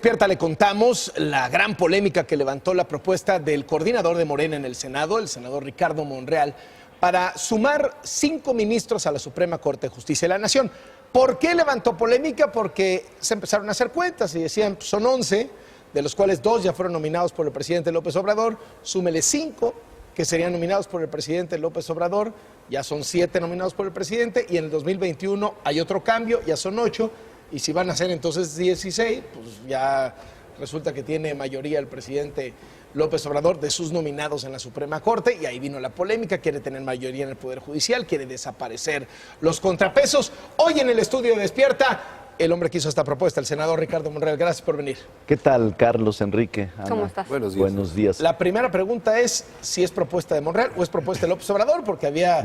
Despierta le contamos la gran polémica que levantó la propuesta del coordinador de Morena en el Senado, el senador Ricardo Monreal, para sumar 5 ministros a la Suprema Corte de Justicia de la Nación. ¿Por qué levantó polémica? Porque se empezaron a hacer cuentas y decían, son 11, de los cuales 2 ya fueron nominados por el presidente López Obrador, súmele 5 que serían nominados por el presidente López Obrador, ya son 7 nominados por el presidente, y en el 2021 hay otro cambio, ya son 8, y si van a ser entonces 16, pues ya resulta que tiene mayoría el presidente López Obrador de sus nominados en la Suprema Corte, y ahí vino la polémica, quiere tener mayoría en el Poder Judicial, quiere desaparecer los contrapesos. Hoy en el estudio de Despierta, el hombre que hizo esta propuesta, el senador Ricardo Monreal. Gracias por venir. ¿Qué tal, Carlos, Enrique, Ana? ¿Cómo estás? Buenos días. Buenos días. La primera pregunta es si es propuesta de Monreal o es propuesta de López Obrador, porque había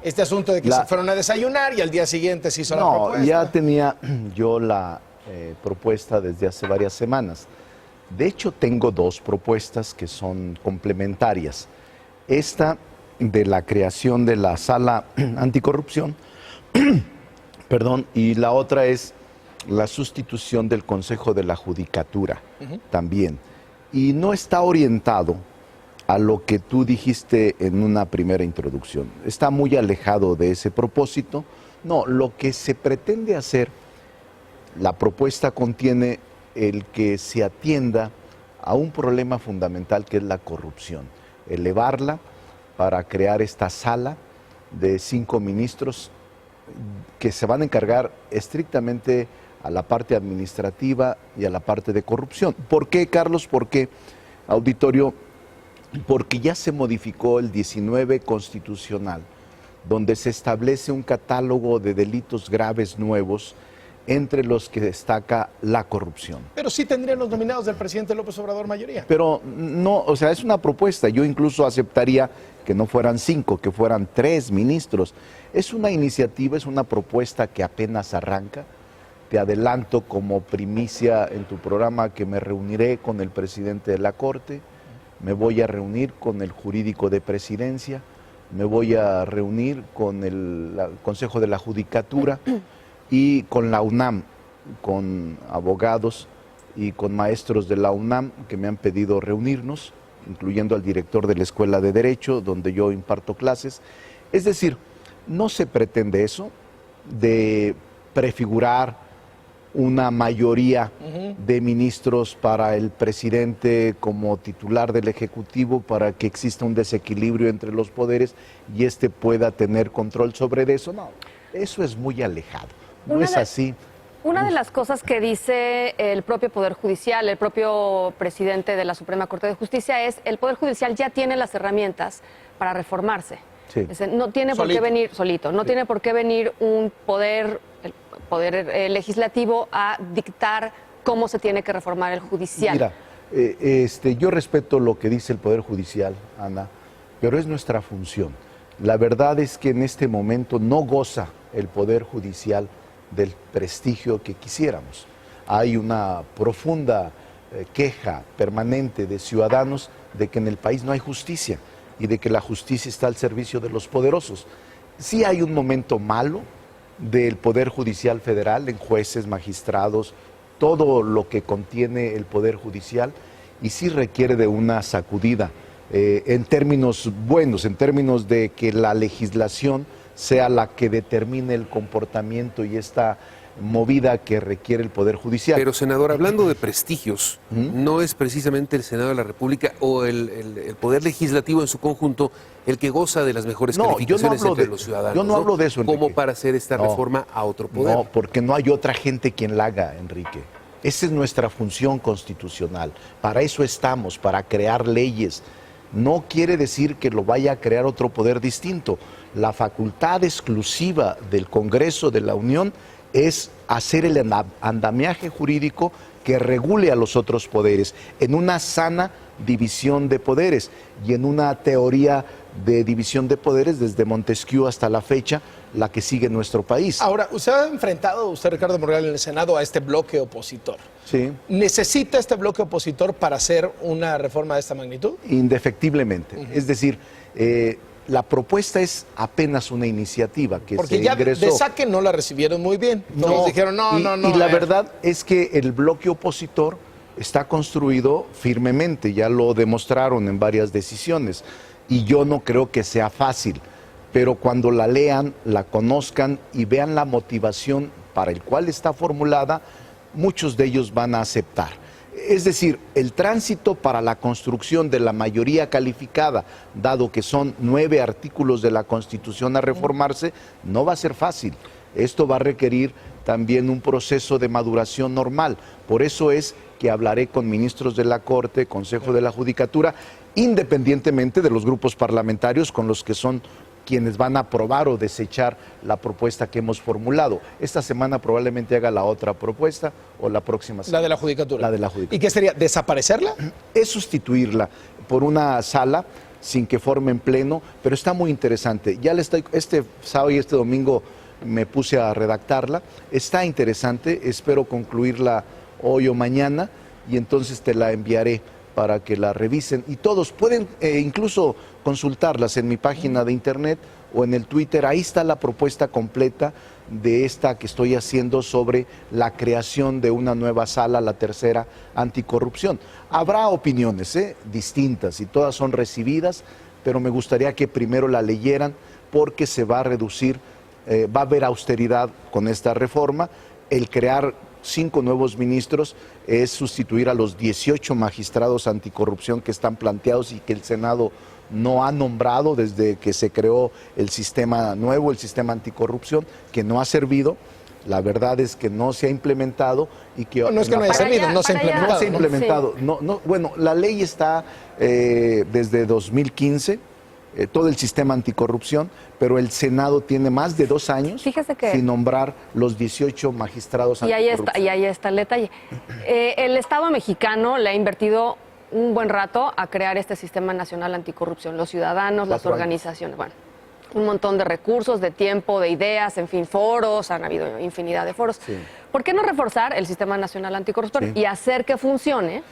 este asunto de que se fueron a desayunar y al día siguiente se hizo la propuesta. No, ya tenía yo la propuesta desde hace varias semanas. De hecho, tengo 2 propuestas que son complementarias. Esta de la creación de la Sala Anticorrupción, perdón, y la otra es la sustitución del Consejo de la Judicatura también. Y no está orientado a lo que tú dijiste en una primera introducción. Está muy alejado de ese propósito. No, lo que se pretende hacer, la propuesta contiene el que se atienda a un problema fundamental que es la corrupción. Elevarla para crear esta sala de 5 ministros que se van a encargar estrictamente a la parte administrativa y a la parte de corrupción. ¿Por qué, Carlos? ¿Por qué, auditorio? Porque ya se modificó el 19 constitucional, donde se establece un catálogo de delitos graves nuevos, entre los que destaca la corrupción. Pero sí tendrían los nominados del presidente López Obrador mayoría. Pero no, o sea, es una propuesta. Yo incluso aceptaría que no fueran 5, que fueran 3 ministros. Es una iniciativa, es una propuesta que apenas arranca. Te adelanto como primicia en tu programa que me reuniré con el presidente de la Corte, me voy a reunir con el jurídico de presidencia, me voy a reunir con el Consejo de la Judicatura y con la UNAM, con abogados y con maestros de la UNAM que me han pedido reunirnos, incluyendo al director de la Escuela de Derecho, donde yo imparto clases. Es decir, no se pretende eso de prefigurar una mayoría de ministros para el presidente como titular del Ejecutivo para que exista un desequilibrio entre los poderes y éste pueda tener control sobre eso. No, eso es muy alejado. No es así. Una de las cosas que dice el propio Poder Judicial, el propio presidente de la Suprema Corte de Justicia es el Poder Judicial ya tiene las herramientas para reformarse. Sí. No tiene por qué venir solito, no tiene por qué venir un poder, el poder legislativo a dictar cómo se tiene que reformar el judicial. Mira, yo respeto lo que dice el Poder Judicial, Ana, pero es nuestra función. La verdad es que en este momento no goza el Poder Judicial del prestigio que quisiéramos. Hay una profunda queja permanente de ciudadanos de que en el país no hay justicia y de que la justicia está al servicio de los poderosos. Sí hay un momento malo del Poder Judicial Federal en jueces, magistrados, todo lo que contiene el Poder Judicial, y sí requiere de una sacudida en términos buenos, en términos de que la legislación sea la que determine el comportamiento y esta movida que requiere el Poder Judicial. Pero, senador, hablando de prestigios, ¿no es precisamente el Senado de la República o el Poder Legislativo en su conjunto el que goza de las mejores calificaciones entre los ciudadanos? Yo no hablo de eso, Enrique. ¿Cómo para hacer esta reforma a otro poder? No, porque no hay otra gente quien la haga, Enrique. Esa es nuestra función constitucional. Para eso estamos, para crear leyes. No quiere decir que lo vaya a crear otro poder distinto. La facultad exclusiva del Congreso de la Unión es hacer el andamiaje jurídico que regule a los otros poderes en una sana división de poderes y en una teoría de división de poderes desde Montesquieu hasta la fecha, la que sigue en nuestro país. Ahora, usted ha enfrentado, Ricardo Monreal, en el Senado a este bloque opositor. Sí. ¿Necesita este bloque opositor para hacer una reforma de esta magnitud? Indefectiblemente. Es decir, la propuesta es apenas una iniciativa que porque se ya ingresó. De saque no la recibieron muy bien. Todos dijeron no. Y la verdad es que el bloque opositor está construido firmemente, ya lo demostraron en varias decisiones, y yo no creo que sea fácil, pero cuando la lean, la conozcan y vean la motivación para el cual está formulada, muchos de ellos van a aceptar. Es decir, el tránsito para la construcción de la mayoría calificada, dado que son 9 artículos de la Constitución a reformarse, no va a ser fácil. Esto va a requerir también un proceso de maduración normal. Por eso es que hablaré con ministros de la Corte, Consejo de la Judicatura, independientemente de los grupos parlamentarios con los que son quienes van a aprobar o desechar la propuesta que hemos formulado. Esta semana probablemente haga la otra propuesta o la próxima semana. La de la Judicatura. La de la Judicatura. ¿Y qué sería? ¿Desaparecerla? Es sustituirla por una sala sin que forme en pleno, pero está muy interesante. Ya este sábado y este domingo me puse a redactarla. Está interesante, espero concluirla hoy o mañana y entonces te la enviaré para que la revisen, y todos pueden incluso consultarlas en mi página de internet o en el Twitter. Ahí está la propuesta completa de esta que estoy haciendo sobre la creación de una nueva sala, la tercera anticorrupción. Habrá opiniones distintas y todas son recibidas, pero me gustaría que primero la leyeran porque se va a reducir, va a haber austeridad con esta reforma. El crear 5 nuevos ministros es sustituir a los 18 magistrados anticorrupción que están planteados y que el Senado no ha nombrado desde que se creó el sistema nuevo, el sistema anticorrupción, que no ha servido. La verdad es que no se ha implementado y que... No es que no haya servido, no se ha implementado. No se ha implementado. Sí. Bueno, la ley está desde 2015, todo el sistema anticorrupción, pero el Senado tiene más de 2 años sin nombrar los 18 magistrados anticorrupción. Y ahí está el detalle. El Estado mexicano le ha invertido un buen rato a crear este sistema nacional anticorrupción. Los ciudadanos, las organizaciones, bueno, un montón de recursos, de tiempo, de ideas, en fin, foros, han habido infinidad de foros. Sí. ¿Por qué no reforzar el sistema nacional anticorrupción y hacer que funcione?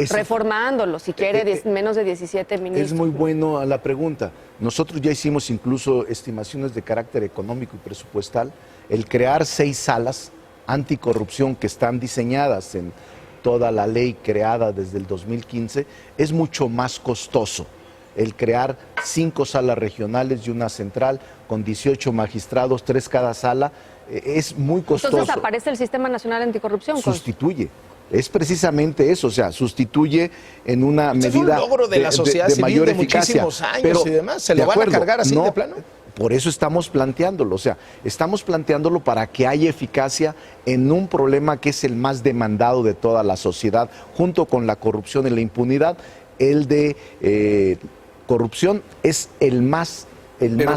Reformándolo, si quiere, menos de 17 ministros. Es muy bueno la pregunta. Nosotros ya hicimos incluso estimaciones de carácter económico y presupuestal. El crear 6 salas anticorrupción que están diseñadas en toda la ley creada desde el 2015 es mucho más costoso. El crear 5 salas regionales y una central con 18 magistrados, 3 cada sala, es muy costoso. Entonces aparece el Sistema Nacional Anticorrupción. Sustituye. Es precisamente eso, o sea, sustituye en una medida es un logro de la sociedad civil mayor de eficacia. Muchísimos años y demás. ¿Se lo van a cargar así de plano? Por eso estamos planteándolo, o sea, estamos planteándolo para que haya eficacia en un problema que es el más demandado de toda la sociedad, junto con la corrupción y la impunidad. El de corrupción es el más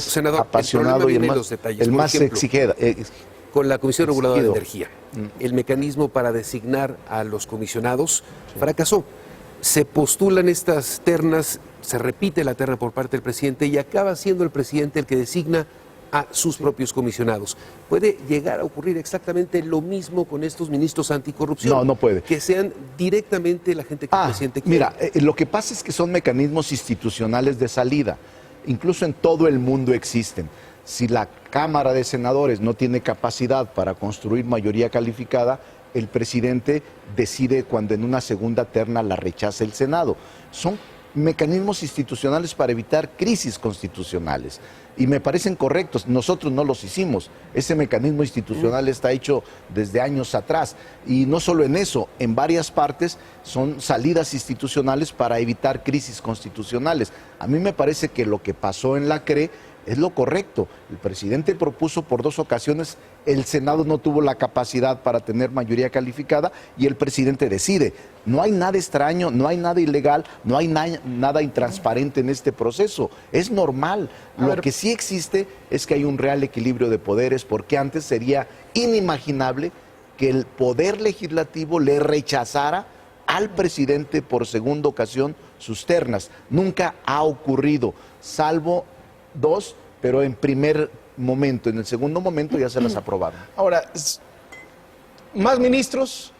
senador, apasionado y el más exigido. Con la Comisión Reguladora de Energía, el mecanismo para designar a los comisionados fracasó. Se postulan estas ternas, se repite la terna por parte del presidente y acaba siendo el presidente el que designa a sus propios comisionados. ¿Puede llegar a ocurrir exactamente lo mismo con estos ministros anticorrupción? No, no puede. Que sean directamente la gente que el presidente quiere. Mira, lo que pasa es que son mecanismos institucionales de salida. Incluso en todo el mundo existen. Si la Cámara de Senadores no tiene capacidad para construir mayoría calificada, el presidente decide cuando en una segunda terna la rechaza el Senado. Son mecanismos institucionales para evitar crisis constitucionales y me parecen correctos. Nosotros no los hicimos. Ese mecanismo institucional está hecho desde años atrás y no solo en eso, en varias partes son salidas institucionales para evitar crisis constitucionales. A mí me parece que lo que pasó en la CRE es lo correcto. El presidente propuso por 2 ocasiones, el Senado no tuvo la capacidad para tener mayoría calificada y el presidente decide. No hay nada extraño, no hay nada ilegal, no hay nada intransparente en este proceso. Es normal. Lo que sí existe es que hay un real equilibrio de poderes, porque antes sería inimaginable que el poder legislativo le rechazara al presidente por segunda ocasión sus ternas. Nunca ha ocurrido, salvo 2, pero en primer momento, en el segundo momento ya se las aprobaron. Ahora, ¿más ministros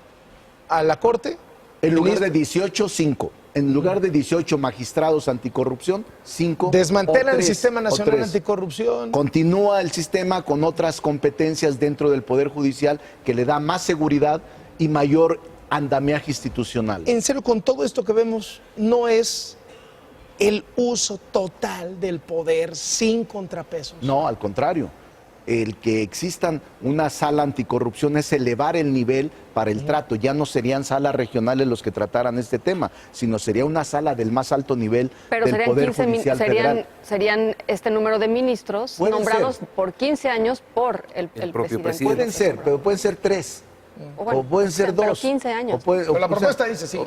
a la Corte? En lugar de 18, 5. En lugar de 18 magistrados anticorrupción, 5. ¿Desmantelan el Sistema Nacional Anticorrupción? Continúa el sistema con otras competencias dentro del Poder Judicial que le da más seguridad y mayor andamiaje institucional. En serio, con todo esto que vemos, no es el uso total del poder sin contrapesos. No, al contrario. El que existan una sala anticorrupción es elevar el nivel para el trato. Ya no serían salas regionales los que trataran este tema, sino sería una sala del más alto nivel del Poder Judicial Federal. Serían este número de ministros nombrados por 15 años por el propio presidente. Pueden ser, pero pueden ser 3. O pueden ser 2. Pero 15 años. Pero la propuesta dice sí.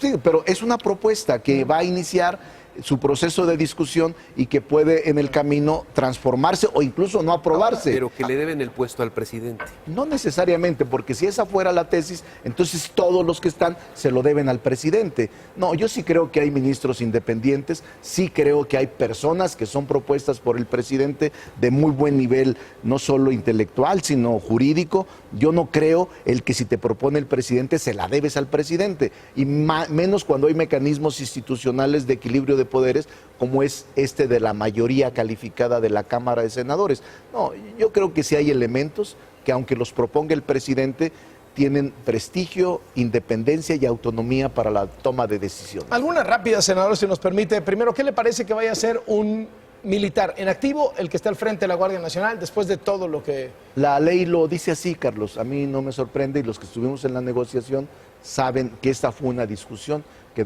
Sí, pero es una propuesta que va a iniciar su proceso de discusión y que puede en el camino transformarse o incluso no aprobarse. Pero que le deben el puesto al presidente. No necesariamente, porque si esa fuera la tesis, entonces todos los que están se lo deben al presidente. No, yo sí creo que hay ministros independientes, sí creo que hay personas que son propuestas por el presidente de muy buen nivel, no solo intelectual, sino jurídico. Yo no creo el que si te propone el presidente se la debes al presidente, y menos cuando hay mecanismos institucionales de equilibrio de poderes, como es este de la mayoría calificada de la Cámara de Senadores. No, yo creo que sí hay elementos que, aunque los proponga el presidente, tienen prestigio, independencia y autonomía para la toma de decisiones. Alguna rápida, senador, si nos permite. Primero, ¿qué le parece que vaya a ser un militar en activo el que está al frente de la Guardia Nacional después de todo lo que... La ley lo dice así, Carlos. A mí no me sorprende, y los que estuvimos en la negociación saben que esta fue una discusión que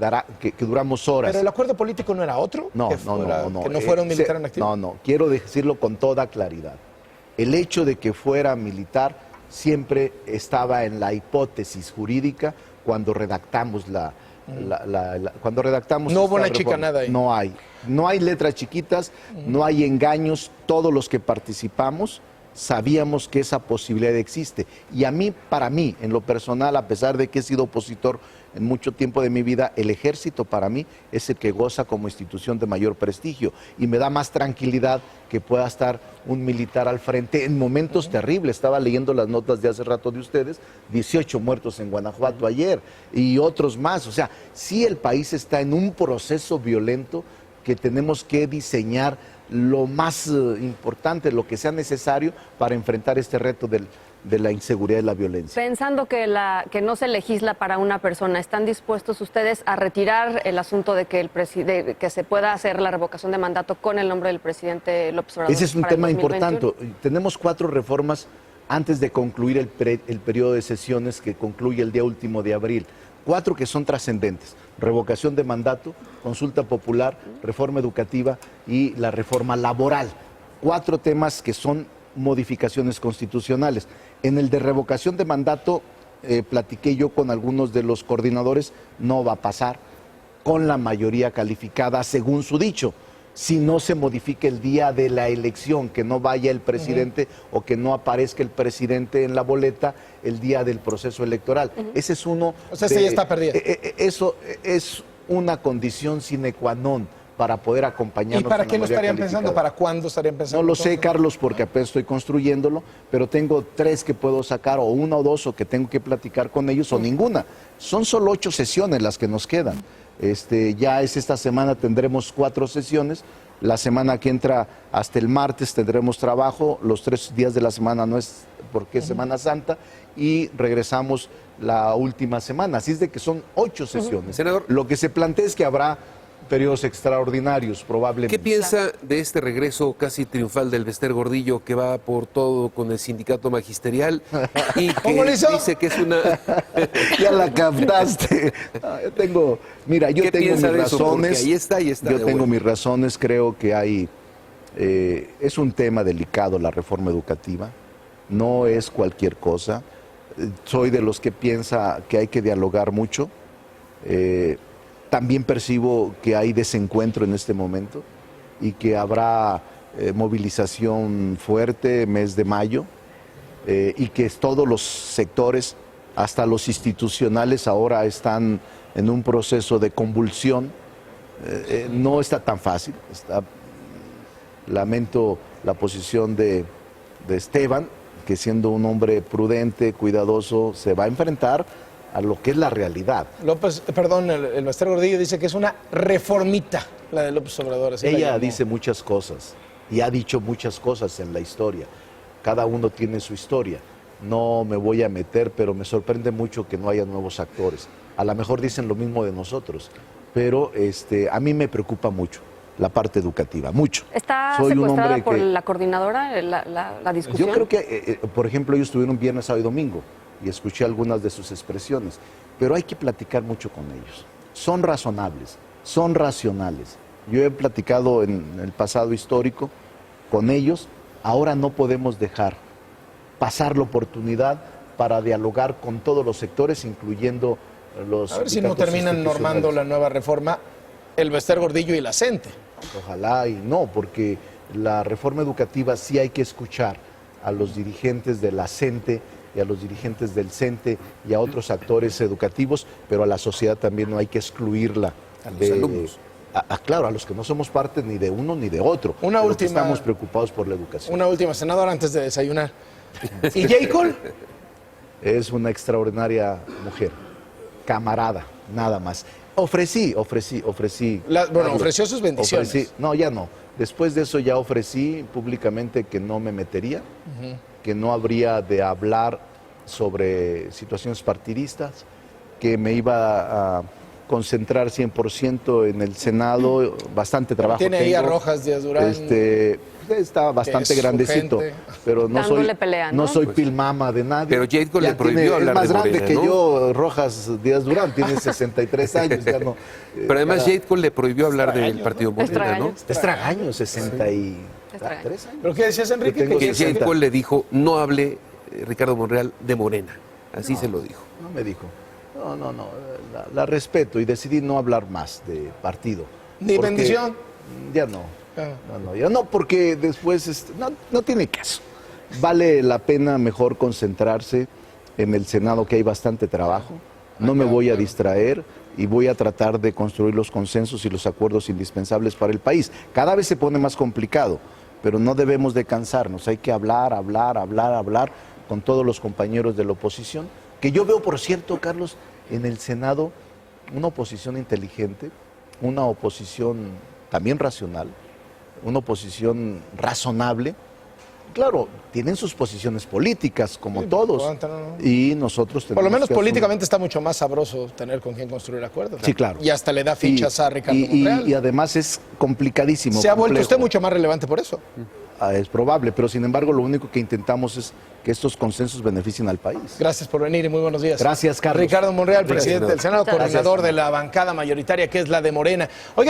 duramos horas. ¿Pero el acuerdo político no era otro? No. ¿Que no fuera un militar en activo? No, quiero decirlo con toda claridad. El hecho de que fuera militar siempre estaba en la hipótesis jurídica cuando redactamos cuando redactamos no hubo una reforma. chicanada ahí. No hay letras chiquitas, no hay engaños. Todos los que participamos sabíamos que esa posibilidad existe. Y para mí, en lo personal, a pesar de que he sido opositor en mucho tiempo de mi vida, el ejército para mí es el que goza como institución de mayor prestigio, y me da más tranquilidad que pueda estar un militar al frente en momentos terribles. Estaba leyendo las notas de hace rato de ustedes, 18 muertos en Guanajuato ayer y otros más. O sea, sí, el país está en un proceso violento que tenemos que diseñar lo más importante, lo que sea necesario para enfrentar este reto de la inseguridad y la violencia. Pensando que no se legisla para una persona, ¿están dispuestos ustedes a retirar el asunto de que se pueda hacer la revocación de mandato con el nombre del presidente López Obrador? Ese es un tema importante. Tenemos 4 reformas antes de concluir el periodo de sesiones que concluye el día último de abril. 4 que son trascendentes: revocación de mandato, consulta popular, reforma educativa y la reforma laboral. 4 temas que son modificaciones constitucionales. En el de revocación de mandato, platiqué yo con algunos de los coordinadores, no va a pasar con la mayoría calificada, según su dicho. Si no se modifica el día de la elección, que no vaya el presidente o que no aparezca el presidente en la boleta el día del proceso electoral. Ese es uno... O sea, sí, ya está perdida. Eso es una condición sine qua non para poder acompañarnos. ¿Y para qué lo estarían pensando? ¿Para cuándo estarían pensando? No lo sé, Carlos, porque apenas estoy construyéndolo, pero tengo 3 que puedo sacar, o 1 o 2, o que tengo que platicar con ellos, o ninguna. Son solo 8 sesiones las que nos quedan. Ya esta semana tendremos 4 sesiones. La semana que entra, hasta el martes, tendremos trabajo. Los 3 días de la semana no es porque es Semana Santa, y regresamos la última semana. Así es de que son 8 sesiones. Senador, lo que se plantea es que habrá periodos extraordinarios, probablemente. ¿Qué piensa de este regreso casi triunfal del Bester Gordillo, que va por todo con el sindicato magisterial y que dice que es una... Ya la captaste. Yo tengo mis razones. Ahí está. Yo tengo mis razones. Creo que es un tema delicado la reforma educativa. No es cualquier cosa. Soy de los que piensa que hay que dialogar mucho. También percibo que hay desencuentro en este momento y que habrá movilización fuerte mes de mayo, y que todos los sectores, hasta los institucionales, ahora están en un proceso de convulsión. No está tan fácil. Lamento la posición de Esteban, que siendo un hombre prudente, cuidadoso, se va a enfrentar a lo que es la realidad. El Bester Gordillo dice que es una reformita la de López Obrador. Ella dice muchas cosas y ha dicho muchas cosas en la historia. Cada uno tiene su historia. no me voy a meter, pero me sorprende mucho que no haya nuevos actores. A lo mejor dicen lo mismo de nosotros, pero a mí me preocupa mucho la parte educativa, mucho. ¿Está Soy un secuestrada hombre por que, la coordinadora la discusión? yo creo que, por ejemplo, ellos estuvieron viernes, sábado y domingo y escuché algunas de sus expresiones, pero hay que platicar mucho con ellos. Son razonables, son racionales. Yo he platicado en el pasado histórico con ellos, ahora no podemos dejar pasar la oportunidad para dialogar con todos los sectores, incluyendo los... A ver si no terminan normando la nueva reforma el Bester Gordillo y la CENTE. Ojalá y no, porque la reforma educativa sí hay que escuchar a los dirigentes de la CENTE y a los dirigentes del CENTE y a otros actores educativos, pero a la sociedad también no hay que excluirla. A los alumnos. Claro, a los que no somos parte ni de uno ni de otro. Una pero última, estamos preocupados por la educación. Una última, senador, antes de desayunar. ¿Y J. Cole? Es una extraordinaria mujer, camarada, nada más. Ofrecí. Bueno, ofreció sus bendiciones. No, ya no. Después de eso ya ofrecí públicamente que no me metería, que no habría de hablar sobre situaciones partidistas, que me iba a concentrar 100% en el Senado, bastante trabajo Tiene ahí a Rojas Díaz Durán. Está bastante grandecito, pero no soy, pelea, ¿no? no soy pilmama de nadie. Pero Jade Cole le prohibió hablar de Morena. Es más grande que ¿no? yo, Rojas Díaz Durán, tiene 63 años. Ya no, pero además Jade Cole le prohibió hablar del partido Morena, ¿no? Es tragaño, 63 años. ¿Pero qué decías, Enrique? Que Jade Cole le dijo, no hable Ricardo Monreal de Morena. Así se lo dijo. No me dijo. No. La respeto y decidí no hablar más de partido. ¿Ni bendición? Ya no. Ya no, porque después no tiene caso. Vale la pena mejor concentrarse en el Senado, que hay bastante trabajo. No me voy a distraer y voy a tratar de construir los consensos y los acuerdos indispensables para el país. Cada vez se pone más complicado, pero no debemos de cansarnos. Hay que hablar con todos los compañeros de la oposición, que yo veo, por cierto, Carlos, en el Senado una oposición inteligente, una oposición también racional, una oposición razonable. Claro, tienen sus posiciones políticas, como todos, y nosotros tenemos por lo menos que políticamente está mucho más sabroso tener con quien construir acuerdos. Sí, claro. Y hasta le da fichas a Ricardo Monreal. Y además es complicadísimo. Se ha vuelto usted mucho más relevante por eso. Es probable, pero sin embargo lo único que intentamos es que estos consensos beneficien al país. Gracias por venir y muy buenos días. Gracias, Carlos. Ricardo Monreal, presidente del Senado, Gracias. coordinador de la bancada mayoritaria que es la de Morena. Oiga,